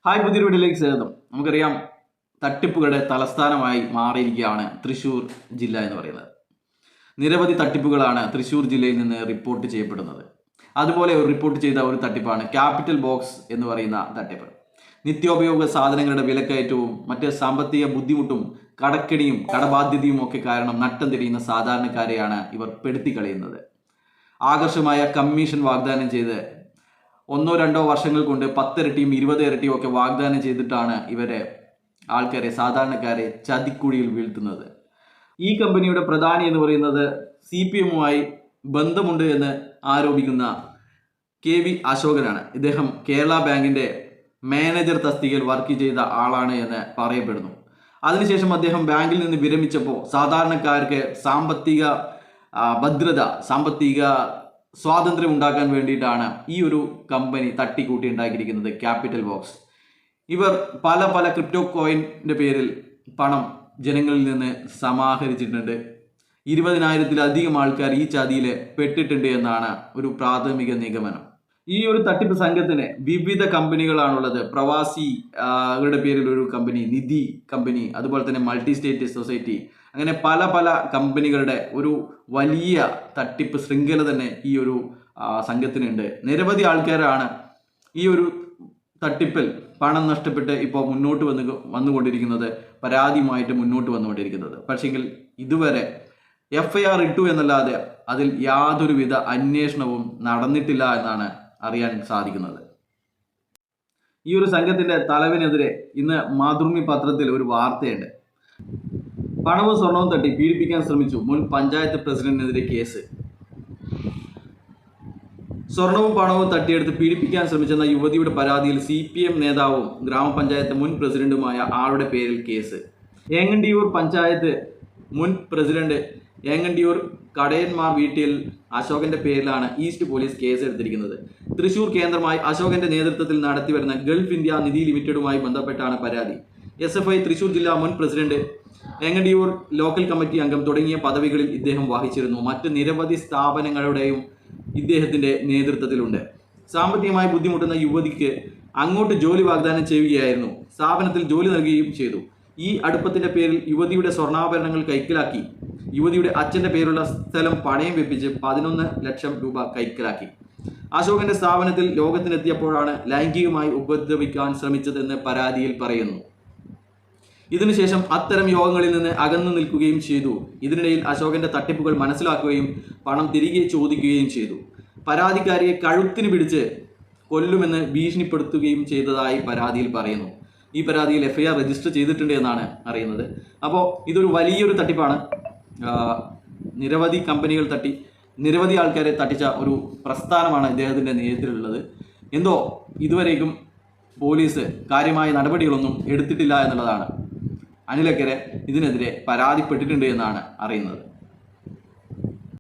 Hi, പുതിയ വീഡിയോയിലേക്ക് സ്വാഗതം. നമുക്കറിയാം, തട്ടിപ്പുകളുടെ തലസ്ഥാനമായി മാറിയിരിക്കുകയാണ് തൃശ്ശൂർ ജില്ല എന്ന് പറയുന്നത്. നിരവധി തട്ടിപ്പുകളാണ് തൃശ്ശൂർ ജില്ലയിൽ നിന്ന് റിപ്പോർട്ട് ചെയ്യപ്പെടുന്നത്. അതുപോലെ റിപ്പോർട്ട് ചെയ്ത ഒരു തട്ടിപ്പാണ് ക്യാപിറ്റൽ ബോക്സ് എന്ന് പറയുന്ന തട്ടിപ്പ്. നിത്യോപയോഗ സാധനങ്ങളുടെ വിലക്കയറ്റവും മറ്റ് സാമ്പത്തിക ബുദ്ധിമുട്ടും കടക്കെണിയും കടബാധ്യതയും ഒക്കെ കാരണം നട്ടം തിരിയുന്ന സാധാരണക്കാരെയാണ് ഇവർ പെടുത്തിക്കളയുന്നത്. ആകർഷമായ കമ്മീഷൻ വാഗ്ദാനം ചെയ്ത് 1-2 വർഷങ്ങൾ കൊണ്ട് 10 ഇരട്ടിയും 20 ഇരട്ടിയും ഒക്കെ വാഗ്ദാനം ചെയ്തിട്ടാണ് ഇവരെ ആൾക്കാരെ സാധാരണക്കാരെ ചതിക്കുഴിയിൽ വീഴ്ത്തുന്നത്. ഈ കമ്പനിയുടെ പ്രധാനി എന്ന് പറയുന്നത് CPM-മായി ബന്ധമുണ്ട് എന്ന് ആരോപിക്കുന്ന KV അശോകനാണ്. ഇദ്ദേഹം കേരള ബാങ്കിന്റെ മാനേജർ തസ്തികയിൽ വർക്ക് ചെയ്ത ആളാണ് എന്ന് പറയപ്പെടുന്നു. അതിനുശേഷം അദ്ദേഹം ബാങ്കിൽ നിന്ന് വിരമിച്ചപ്പോൾ സാധാരണക്കാർക്ക് സാമ്പത്തിക ഭദ്രത, സാമ്പത്തിക സ്വാതന്ത്ര്യം ഉണ്ടാക്കാൻ വേണ്ടിയിട്ടാണ് ഈ ഒരു കമ്പനി തട്ടിക്കൂട്ടി ഉണ്ടാക്കിയിരിക്കുന്നത് ക്യാപിറ്റൽ ബോക്സ്. ഇവർ പല ക്രിപ്റ്റോ കോയിൻ്റെ പേരിൽ പണം ജനങ്ങളിൽ നിന്ന് സമാഹരിച്ചിട്ടുണ്ട്. 20,000-ലധികം ആൾക്കാർ ഈ ചതിയിൽ പെട്ടിട്ടുണ്ട് എന്നാണ് ഒരു പ്രാഥമിക നിഗമനം. ഈ ഒരു തട്ടിപ്പ് സംഘത്തിന് വിവിധ കമ്പനികളാണുള്ളത്. പ്രവാസികളുടെ പേരിൽ ഒരു കമ്പനി, നിധി കമ്പനി, അതുപോലെ തന്നെ മൾട്ടി സ്റ്റേറ്റ് സൊസൈറ്റി, അങ്ങനെ പല കമ്പനികളുടെ ഒരു വലിയ തട്ടിപ്പ് ശൃംഖല തന്നെ ഈ ഒരു സംഘത്തിനുണ്ട്. നിരവധി ആൾക്കാരാണ് ഈ ഒരു തട്ടിപ്പിൽ പണം നഷ്ടപ്പെട്ട് ഇപ്പോൾ മുന്നോട്ട് വന്നുകൊണ്ടിരിക്കുന്നത്, പരാതിയുമായിട്ട് മുന്നോട്ട് വന്നുകൊണ്ടിരിക്കുന്നത്. പക്ഷേങ്കിൽ ഇതുവരെ FIR ഇട്ടു എന്നല്ലാതെ അതിൽ യാതൊരുവിധ അന്വേഷണവും നടന്നിട്ടില്ല എന്നാണ് അറിയാൻ സാധിക്കുന്നത്. ഈ ഒരു സംഘത്തിന്റെ തലവനെതിരെ ഇന്ന് മാതൃഭൂമി പത്രത്തിൽ ഒരു വാർത്തയുണ്ട്. പണവും സ്വർണവും തട്ടി പീഡിപ്പിക്കാൻ ശ്രമിച്ചു, മുൻ പഞ്ചായത്ത് പ്രസിഡന്റിനെതിരെ കേസ്. സ്വർണവും പണവും തട്ടിയെടുത്ത് പീഡിപ്പിക്കാൻ ശ്രമിച്ചെന്ന യുവതിയുടെ പരാതിയിൽ CPM നേതാവും ഗ്രാമപഞ്ചായത്ത് മുൻ പ്രസിഡന്റുമായ ആളുടെ പേരിൽ കേസ്. ഏങ്ങണ്ടിയൂർ പഞ്ചായത്ത് മുൻ പ്രസിഡന്റ് ഏങ്ങണ്ടിയൂർ കടയന്മാർ വീട്ടിൽ അശോകന്റെ പേരിലാണ് ഈസ്റ്റ് പോലീസ് കേസ് എടുത്തിരിക്കുന്നത്. തൃശൂർ കേന്ദ്രമായി അശോകന്റെ നേതൃത്വത്തിൽ നടത്തിവരുന്ന ഗൾഫ് ഇന്ത്യ നിധി ലിമിറ്റഡുമായി ബന്ധപ്പെട്ടാണ് പരാതി. SFI തൃശൂർ ജില്ലാ മുൻ പ്രസിഡന്റ്, ഏങ്ങണ്ടിയൂർ ലോക്കൽ കമ്മിറ്റി അംഗം തുടങ്ങിയ പദവികളിൽ ഇദ്ദേഹം വഹിച്ചിരുന്നു. മറ്റ് നിരവധി സ്ഥാപനങ്ങളുടെയും ഇദ്ദേഹത്തിന്റെ നേതൃത്വത്തിലുണ്ട്. സാമ്പത്തികമായി ബുദ്ധിമുട്ടുന്ന യുവതിക്ക് അങ്ങോട്ട് ജോലി വാഗ്ദാനം ചെയ്യുകയായിരുന്നു. സ്ഥാപനത്തിൽ ജോലി നൽകുകയും ചെയ്തു. ഈ അടുപ്പത്തിന്റെ പേരിൽ യുവതിയുടെ സ്വർണ്ണാഭരണങ്ങൾ കൈക്കലാക്കി. യുവതിയുടെ അച്ഛന്റെ പേരുള്ള സ്ഥലം പണയം വെപ്പിച്ച് 11 ലക്ഷം രൂപ കൈക്കലാക്കി. അശോകന്റെ സ്ഥാപനത്തിൽ യോഗത്തിനെത്തിയപ്പോഴാണ് ലൈംഗികമായി ഉപദ്രവിക്കാൻ ശ്രമിച്ചതെന്ന് പരാതിയിൽ പറയുന്നു. ഇതിനുശേഷം അത്തരം യോഗങ്ങളിൽ നിന്ന് അകന്നു നിൽക്കുകയും ചെയ്തു. ഇതിനിടയിൽ അശോകന്റെ തട്ടിപ്പുകൾ മനസ്സിലാക്കുകയും പണം തിരികെ ചോദിക്കുകയും ചെയ്തു. പരാതിക്കാരിയെ കഴുത്തിന് പിടിച്ച് കൊല്ലുമെന്ന് ഭീഷണിപ്പെടുത്തുകയും ചെയ്തതായി പരാതിയിൽ പറയുന്നു. ഈ പരാതിയിൽ FIR രജിസ്റ്റർ ചെയ്തിട്ടുണ്ട് എന്നാണ് അറിയുന്നത്. അപ്പോൾ ഇതൊരു വലിയൊരു തട്ടിപ്പാണ്. നിരവധി കമ്പനികൾ തട്ടി നിരവധി ആൾക്കാരെ തട്ടിച്ച ഒരു പ്രസ്ഥാനമാണ് ഇദ്ദേഹത്തിൻ്റെ നേതൃത്വത്തിലുള്ളത്. എന്തോ ഇതുവരേക്കും പോലീസ് കാര്യമായ നടപടികളൊന്നും എടുത്തിട്ടില്ല എന്നുള്ളതാണ്. അനിലക്കരെ ഇതിനെതിരെ പരാതിപ്പെട്ടിട്ടുണ്ട് എന്നാണ് അറിയുന്നത്.